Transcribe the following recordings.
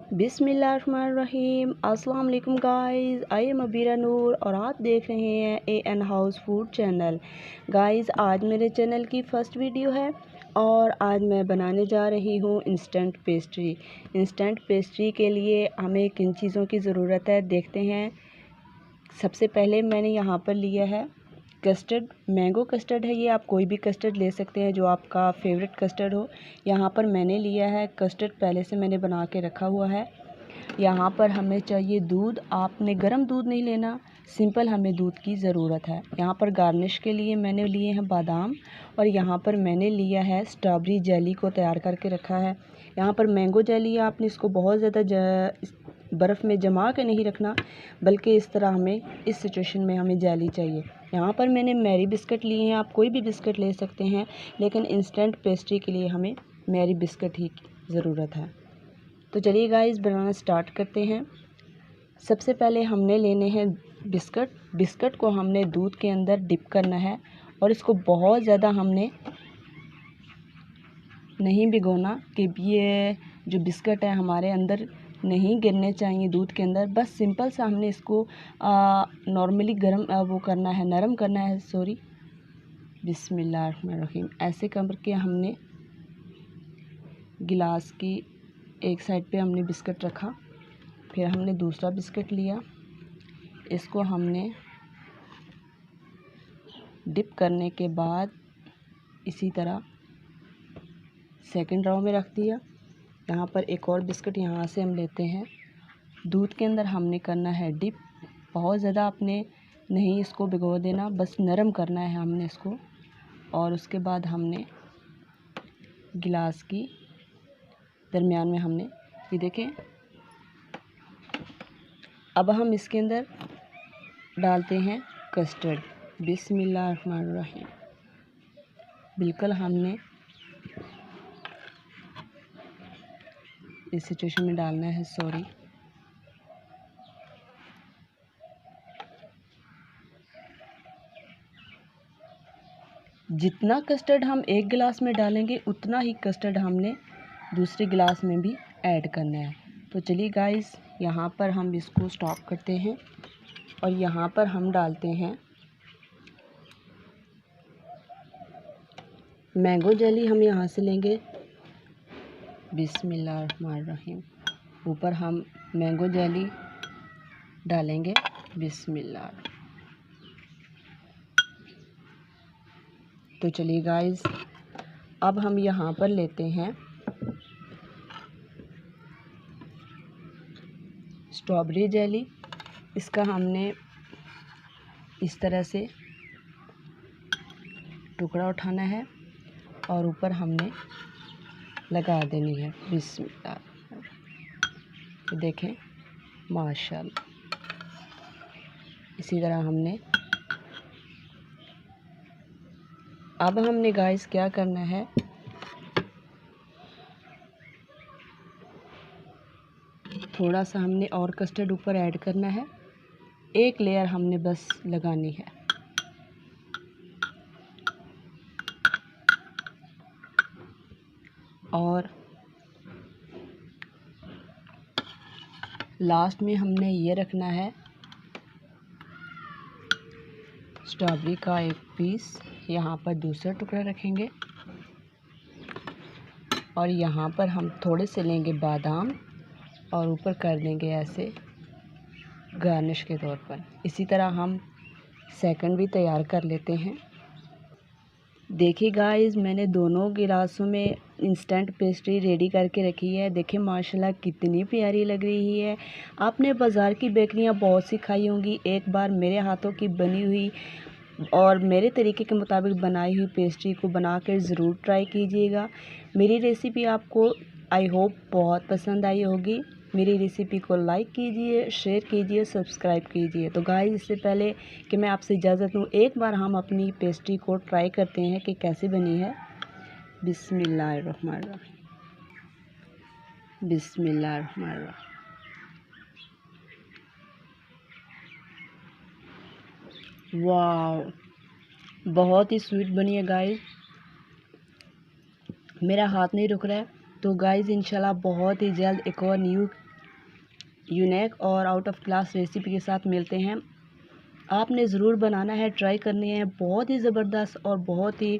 बिस्मिल्लाहिर्रहमानिर्रहीम। अस्सलाम वालेकुम guys, I am Abeera Noor और आप देख रहे हैं in house food channel. Guys आज मेरे चैनल की फ़र्स्ट वीडियो है और आज मैं बनाने जा रही हूँ इंस्टेंट पेस्ट्री। इंस्टेंट पेस्ट्री के लिए हमें किन चीज़ों की ज़रूरत है देखते हैं। सबसे पहले मैंने यहाँ पर लिया है कस्टर्ड, मैंगो कस्टर्ड है ये, आप कोई भी कस्टर्ड ले सकते हैं जो आपका फेवरेट कस्टर्ड हो। यहाँ पर मैंने लिया है कस्टर्ड, पहले से मैंने बना के रखा हुआ है। यहाँ पर हमें चाहिए दूध, आपने गर्म दूध नहीं लेना, सिंपल हमें दूध की ज़रूरत है। यहाँ पर गार्निश के लिए मैंने लिए हैं बादाम और यहाँ पर मैंने लिया है स्ट्रॉबेरी जेली को तैयार करके रखा है। यहाँ पर मैंगो जेली है, आपने इसको बहुत ज़्यादा बर्फ़ में जमा के नहीं रखना, बल्कि इस तरह हमें इस सिचुएशन में हमें जेली चाहिए। यहाँ पर मैंने मैरी बिस्किट लिए हैं, आप कोई भी बिस्किट ले सकते हैं, लेकिन इंस्टेंट पेस्ट्री के लिए हमें मैरी बिस्किट ही की ज़रूरत है। तो चलिए गाइस बनाना स्टार्ट करते हैं। सबसे पहले हमने लेने हैं बिस्किट को हमने दूध के अंदर डिप करना है और इसको बहुत ज़्यादा हमने नहीं भिगोना कि ये जो बिस्किट है हमारे अंदर नहीं गिरने चाहिए दूध के अंदर। बस सिंपल सा हमने इसको नॉर्मली वो करना है, नरम करना है, सॉरी, बिस्मिल्लाहिर्रहमानिर्रहीम। ऐसे करके हमने गिलास की एक साइड पे हमने बिस्किट रखा, फिर हमने दूसरा बिस्किट लिया, इसको हमने डिप करने के बाद इसी तरह सेकंड राउंड में रख दिया। यहाँ पर एक और बिस्किट यहाँ से हम लेते हैं, दूध के अंदर हमने करना है डिप। बहुत ज़्यादा आपने नहीं इसको भिगो देना, बस नरम करना है हमने इसको। और उसके बाद हमने गिलास की दरमियान में हमने ये देखें। अब हम इसके अंदर डालते हैं कस्टर्ड, बिस्मिल्लाहिर्रहमानिर्रहीम। बिल्कुल हमने इस सिचुएशन में डालना है, सॉरी। जितना कस्टर्ड हम एक गिलास में डालेंगे उतना ही कस्टर्ड हमने दूसरे गिलास में भी ऐड करना है। तो चलिए गाइस यहाँ पर हम इसको स्टॉप करते हैं और यहाँ पर हम डालते हैं मैंगो जेली। हम यहाँ से लेंगे, बिस्मिल्लाहिर्रहमानिर्रहीम। ऊपर हम मैंगो जेली डालेंगे, बिस्मिल्लाह। तो चलिए गाइस अब हम यहाँ पर लेते हैं स्ट्रॉबेरी जेली। इसका हमने इस तरह से टुकड़ा उठाना है और ऊपर हमने लगा देनी है, बिस्मिल्लाह। देखें माशाल्लाह, इसी तरह हमने। अब हमने गाइस क्या करना है, थोड़ा सा हमने और कस्टर्ड ऊपर ऐड करना है, एक लेयर हमने बस लगानी है। और लास्ट में हमने ये रखना है स्ट्रॉबेरी का एक पीस, यहाँ पर दूसरा टुकड़ा रखेंगे और यहाँ पर हम थोड़े से लेंगे बादाम और ऊपर कर देंगे ऐसे गार्निश के तौर पर। इसी तरह हम सेकंड भी तैयार कर लेते हैं। देखिए गाइस मैंने दोनों गिलासों में इंस्टेंट पेस्ट्री रेडी करके रखी है। देखिए माशाल्लाह कितनी प्यारी लग रही है। आपने बाज़ार की बेकरियां बहुत सी खाई होंगी, एक बार मेरे हाथों की बनी हुई और मेरे तरीके के मुताबिक बनाई हुई पेस्ट्री को बनाकर ज़रूर ट्राई कीजिएगा। मेरी रेसिपी आपको आई होप बहुत पसंद आई होगी। मेरी रेसिपी को लाइक कीजिए, शेयर कीजिए, सब्सक्राइब कीजिए। तो गाइस इससे पहले कि मैं आपसे इजाज़त लूँ, एक बार हम अपनी पेस्ट्री को ट्राई करते हैं कि कैसे बनी है। बिस्मिल्लाहिर्रहमानिर्रहीम, बिस्मिल्लाहिर्रहमानिर्रहीम। वाह, बहुत ही स्वीट बनी है गाइस, मेरा हाथ नहीं रुक रहा है। तो गाइस इंशाल्लाह बहुत ही जल्द एक और न्यू यूनिक और आउट ऑफ क्लास रेसिपी के साथ मिलते हैं। आपने ज़रूर बनाना है, ट्राई करनी है। बहुत ही ज़बरदस्त और बहुत ही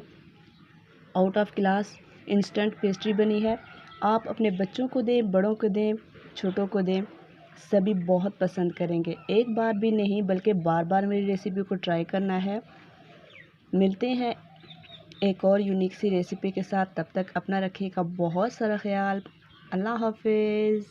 out of class instant pastry बनी है। आप अपने बच्चों को दें, बड़ों को दें, छोटों को दें, सभी बहुत पसंद करेंगे। एक बार भी नहीं बल्कि बार बार मेरी रेसिपी को ट्राई करना है। मिलते हैं एक और यूनिक सी रेसिपी के साथ। तब तक अपना रखिएगा बहुत सारा ख्याल। अल्लाह हाफिज़।